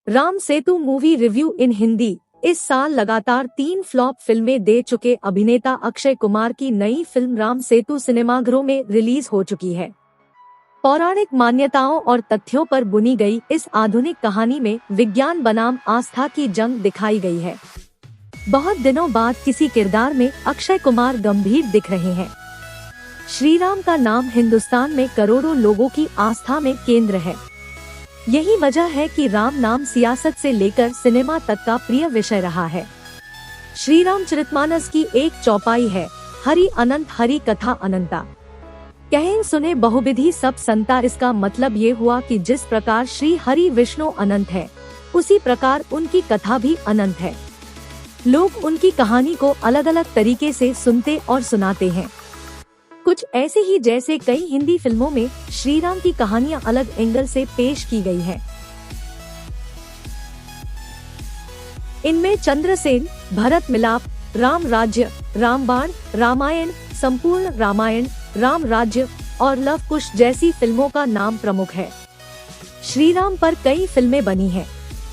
Ram Setu movie review इन हिंदी। इस साल लगातार 3 फ्लॉप फिल्में दे चुके अभिनेता अक्षय कुमार की नई फिल्म राम सेतु सिनेमाघरों में रिलीज हो चुकी है। पौराणिक मान्यताओं और तथ्यों पर बुनी गई इस आधुनिक कहानी में विज्ञान बनाम आस्था की जंग दिखाई गई है। बहुत दिनों बाद किसी किरदार में अक्षय कुमार गंभीर दिख रहे हैं। श्री राम का नाम हिंदुस्तान में करोड़ों लोगों की आस्था में केंद्र है। यही वजह है कि राम नाम सियासत से लेकर सिनेमा तक का प्रिय विषय रहा है। श्री रामचरितमानस की एक चौपाई है, हरि अनंत हरि कथा अनंता। कहें सुने बहुविधि सब संता। इसका मतलब ये हुआ कि जिस प्रकार श्री हरि विष्णु अनंत है, उसी प्रकार उनकी कथा भी अनंत है। लोग उनकी कहानी को अलग अलग तरीके से सुनते और सुनाते हैं। कुछ ऐसे ही जैसे कई हिंदी फिल्मों में श्री राम की कहानियां अलग एंगल से पेश की गई हैं। इनमें चंद्रसेन, भरत मिलाप, राम राज्य, रामबाण, रामायण, संपूर्ण रामायण, राम राज्य और लव कुश जैसी फिल्मों का नाम प्रमुख है। श्री राम पर कई फिल्में बनी हैं,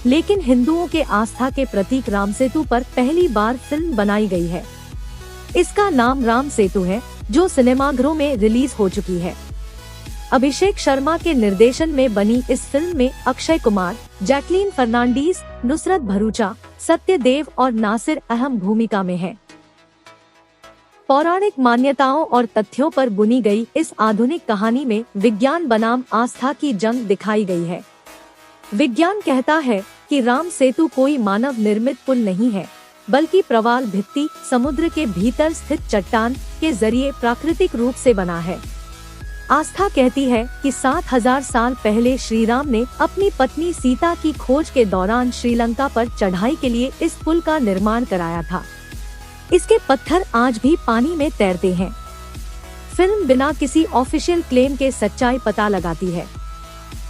लेकिन हिंदुओं के आस्था के प्रतीक राम सेतु पर पहली बार फिल्म बनाई गई है। इसका नाम राम सेतु है, जो सिनेमाघरों में रिलीज हो चुकी है। अभिषेक शर्मा के निर्देशन में बनी इस फिल्म में अक्षय कुमार, जैकलीन फर्नांडीज, नुसरत भरूचा, सत्यदेव और नासिर अहम भूमिका में हैं। पौराणिक मान्यताओं और तथ्यों पर बुनी गई इस आधुनिक कहानी में विज्ञान बनाम आस्था की जंग दिखाई गई है। विज्ञान कहता है कि राम सेतु कोई मानव निर्मित पुल नहीं है, बल्कि प्रवाल भित्ति समुद्र के भीतर स्थित चट्टान के जरिए प्राकृतिक रूप से बना है। आस्था कहती है कि 7000 साल पहले श्री राम ने अपनी पत्नी सीता की खोज के दौरान श्रीलंका पर चढ़ाई के लिए इस पुल का निर्माण कराया था। इसके पत्थर आज भी पानी में तैरते हैं। फिल्म बिना किसी ऑफिशियल क्लेम के सच्चाई पता लगाती है।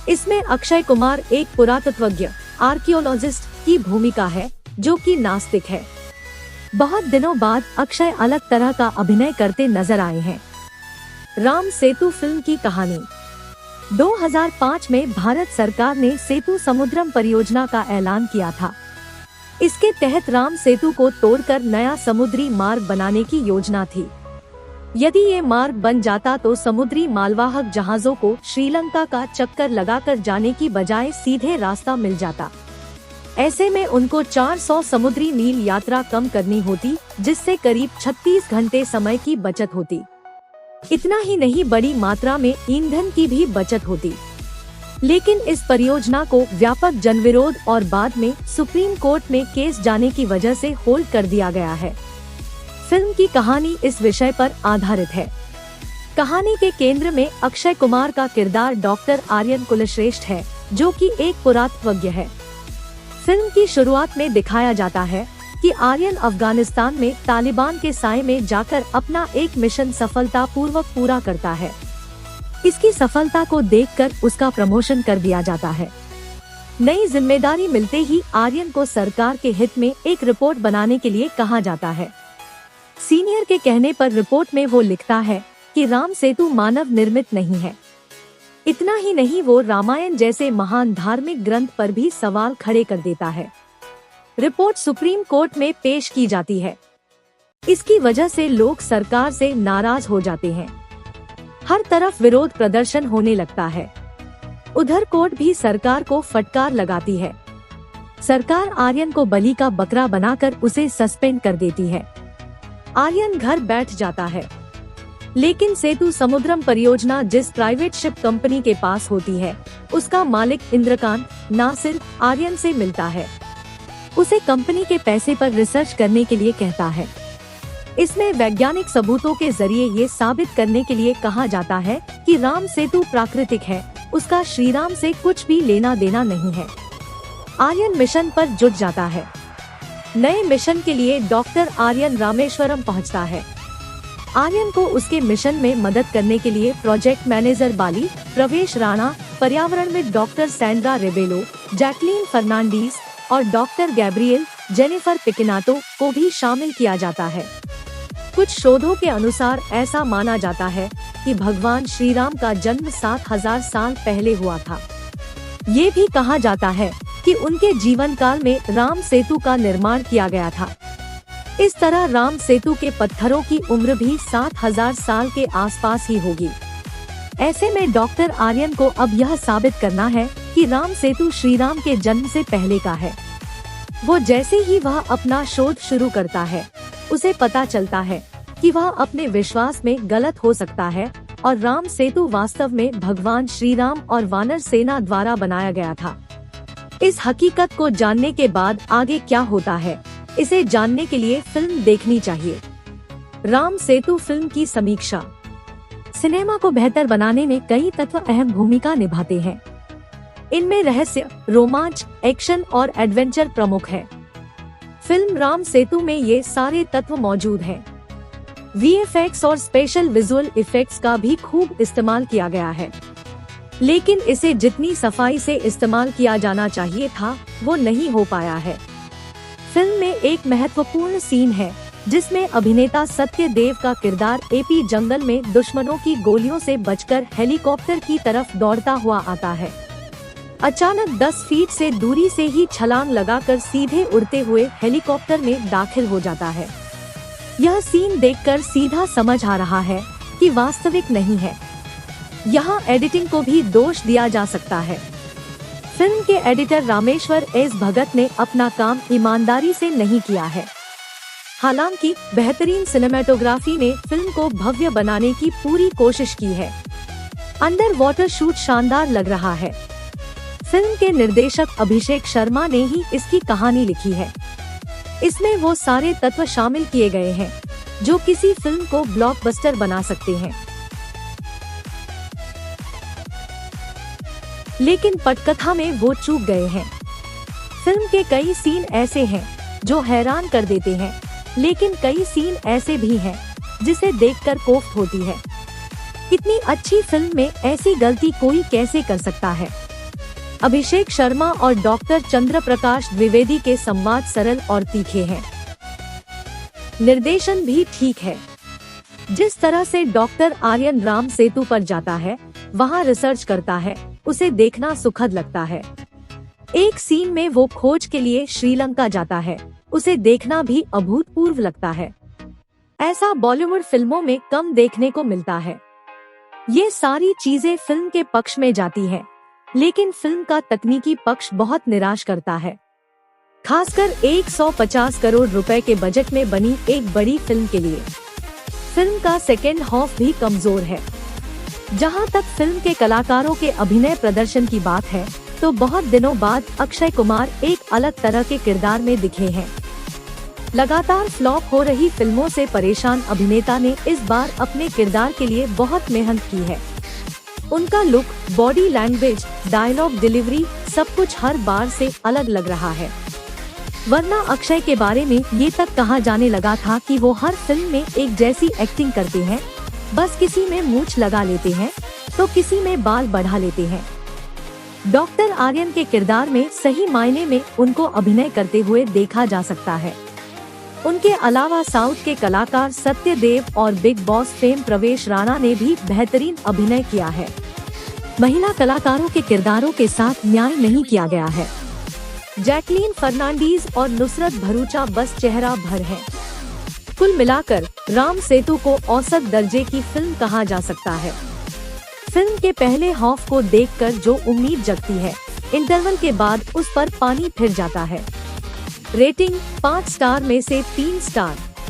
इसमें अक्षय कुमार एक पुरातत्वज्ञ आर्कियोलॉजिस्ट की भूमिका है, जो कि नास्तिक है। बहुत दिनों बाद अक्षय अलग तरह का अभिनय करते नजर आए हैं। राम सेतु फिल्म की कहानी। 2005 में भारत सरकार ने सेतु समुद्रम परियोजना का ऐलान किया था। इसके तहत राम सेतु को तोड़कर नया समुद्री मार्ग बनाने की योजना थी। यदि ये मार्ग बन जाता तो समुद्री मालवाहक जहाजों को श्रीलंका का चक्कर लगाकर जाने की बजाय सीधे रास्ता मिल जाता। ऐसे में उनको 400 समुद्री मील यात्रा कम करनी होती, जिससे करीब 36 घंटे समय की बचत होती। इतना ही नहीं, बड़ी मात्रा में ईंधन की भी बचत होती। लेकिन इस परियोजना को व्यापक जनविरोध और बाद में सुप्रीम कोर्ट में केस जाने की वजह से होल्ड कर दिया गया है। फिल्म की कहानी इस विषय पर आधारित है। कहानी के केंद्र में अक्षय कुमार का किरदार डॉक्टर आर्यन कुलश्रेष्ठ है, जो कि एक पुरातत्वज्ञ है। फिल्म की शुरुआत में दिखाया जाता है कि आर्यन अफगानिस्तान में तालिबान के साए में जाकर अपना एक मिशन सफलतापूर्वक पूरा करता है। इसकी सफलता को देखकर उसका प्रमोशन कर दिया जाता है। नई जिम्मेदारी मिलते ही आर्यन को सरकार के हित में एक रिपोर्ट बनाने के लिए कहा जाता है। सीनियर के कहने पर रिपोर्ट में वो लिखता है कि राम सेतु मानव निर्मित नहीं है। इतना ही नहीं, वो रामायण जैसे महान धार्मिक ग्रंथ पर भी सवाल खड़े कर देता है। रिपोर्ट सुप्रीम कोर्ट में पेश की जाती है। इसकी वजह से लोग सरकार से नाराज हो जाते हैं। हर तरफ विरोध प्रदर्शन होने लगता है। उधर कोर्ट भी सरकार को फटकार लगाती है। सरकार आर्यन को बलि का बकरा बनाकर उसे सस्पेंड कर देती है। आर्यन घर बैठ जाता है। लेकिन सेतु समुद्रम परियोजना जिस प्राइवेट शिप कंपनी के पास होती है, उसका मालिक इंद्रकांत नासिर आर्यन से मिलता है। उसे कंपनी के पैसे पर रिसर्च करने के लिए कहता है। इसमें वैज्ञानिक सबूतों के जरिए ये साबित करने के लिए कहा जाता है कि राम सेतु प्राकृतिक है, उसका श्री राम से कुछ भी लेना देना नहीं है। आर्यन मिशन पर जुट जाता है। नए मिशन के लिए डॉक्टर आर्यन रामेश्वरम पहुंचता है। आर्यन को उसके मिशन में मदद करने के लिए प्रोजेक्ट मैनेजर बाली, प्रवेश राणा, पर्यावरणविद doctor Sandra Rebelo, Jacqueline Fernandez और डॉक्टर गैब्रियल जेनिफर पिकिनाटो को भी शामिल किया जाता है। कुछ शोधों के अनुसार ऐसा माना जाता है कि भगवान श्री राम का जन्म 7000 साल पहले हुआ था। ये भी कहा जाता है कि उनके जीवन काल में राम सेतु का निर्माण किया गया था। इस तरह राम सेतु के पत्थरों की उम्र भी 7000 साल के आसपास ही होगी। ऐसे में डॉक्टर आर्यन को अब यह साबित करना है कि राम सेतु श्री राम के जन्म से पहले का है। वो जैसे ही वह अपना शोध शुरू करता है, उसे पता चलता है कि वह अपने विश्वास में गलत हो सकता है और राम सेतु वास्तव में भगवान श्री राम और वानर सेना द्वारा बनाया गया था। इस हकीकत को जानने के बाद आगे क्या होता है, इसे जानने के लिए फिल्म देखनी चाहिए। राम सेतु फिल्म की समीक्षा। सिनेमा को बेहतर बनाने में कई तत्व अहम भूमिका निभाते हैं। इनमें रहस्य, रोमांच, एक्शन और एडवेंचर प्रमुख है। फिल्म राम सेतु में ये सारे तत्व मौजूद हैं। VFX और स्पेशल विजुअल इफेक्ट्स का भी खूब इस्तेमाल किया गया है, लेकिन इसे जितनी सफाई से इस्तेमाल किया जाना चाहिए था वो नहीं हो पाया है। फिल्म में एक महत्वपूर्ण सीन है जिसमें अभिनेता सत्यदेव का किरदार AP जंगल में दुश्मनों की गोलियों से बचकर हेलीकॉप्टर की तरफ दौड़ता हुआ आता है। अचानक 10 फीट से दूरी से ही छलांग लगाकर सीधे उड़ते हुए हेलीकॉप्टर में दाखिल हो जाता है। यह सीन देखकर सीधा समझ आ रहा है कि वास्तविक नहीं है। यहाँ एडिटिंग को भी दोष दिया जा सकता है। फिल्म के एडिटर रामेश्वर S भगत ने अपना काम ईमानदारी से नहीं किया है। हालांकि बेहतरीन सिनेमेटोग्राफी ने फिल्म को भव्य बनाने की पूरी कोशिश की है। अंडर वाटर शूट शानदार लग रहा है। फिल्म के निर्देशक अभिषेक शर्मा ने ही इसकी कहानी लिखी है। इसमें वो सारे तत्व शामिल किए गए हैं जो किसी फिल्म को ब्लॉकबस्टर बना सकते हैं। लेकिन पटकथा में वो चूक गए हैं। फिल्म के कई सीन ऐसे हैं जो हैरान कर देते हैं, लेकिन कई सीन ऐसे भी हैं जिसे देखकर कोफ्त होती है। इतनी अच्छी फिल्म में ऐसी गलती कोई कैसे कर सकता है। अभिषेक शर्मा और डॉक्टर चंद्र प्रकाश द्विवेदी के संवाद सरल और तीखे हैं। निर्देशन भी ठीक है। जिस तरह से डॉक्टर आर्यन राम सेतु पर जाता है, वहाँ रिसर्च करता है, उसे देखना सुखद लगता है। एक सीन में वो खोज के लिए श्रीलंका जाता है, उसे देखना भी अभूतपूर्व लगता है। ऐसा बॉलीवुड फिल्मों में कम देखने को मिलता है। ये सारी चीजें फिल्म के पक्ष में जाती हैं, लेकिन फिल्म का तकनीकी पक्ष बहुत निराश करता है। खासकर 150 करोड़ रुपए के बजट में बनी एक बड़ी फिल्म के लिए। फिल्म का सेकेंड हाफ भी कमजोर है। जहां तक फिल्म के कलाकारों के अभिनय प्रदर्शन की बात है, तो बहुत दिनों बाद अक्षय कुमार एक अलग तरह के किरदार में दिखे हैं। लगातार फ्लॉप हो रही फिल्मों से परेशान अभिनेता ने इस बार अपने किरदार के लिए बहुत मेहनत की है। उनका look, body language, dialogue delivery सब कुछ हर बार से अलग लग रहा है। वरना अक्षय के बारे में ये तक कहा जाने लगा था कि वो हर फिल्म में एक जैसी एक्टिंग करते हैं, बस किसी में मूंछ लगा लेते हैं तो किसी में बाल बढ़ा लेते हैं। डॉक्टर आर्यन के किरदार में सही मायने में उनको अभिनय करते हुए देखा जा सकता है। उनके अलावा साउथ के कलाकार सत्यदेव और बिग बॉस फेम प्रवेश राणा ने भी बेहतरीन अभिनय किया है। महिला कलाकारों के किरदारों के साथ न्याय नहीं किया गया है। जैकलीन फर्नांडीज और नुसरत भरूचा बस चेहरा भर हैं। कुल मिलाकर राम सेतु को औसत दर्जे की फिल्म कहा जा सकता है। फिल्म के पहले हाफ को देखकर जो उम्मीद जगती है, इंटरवल के बाद उस पर पानी फिर जाता है। रेटिंग 5 स्टार में से 3 स्टार।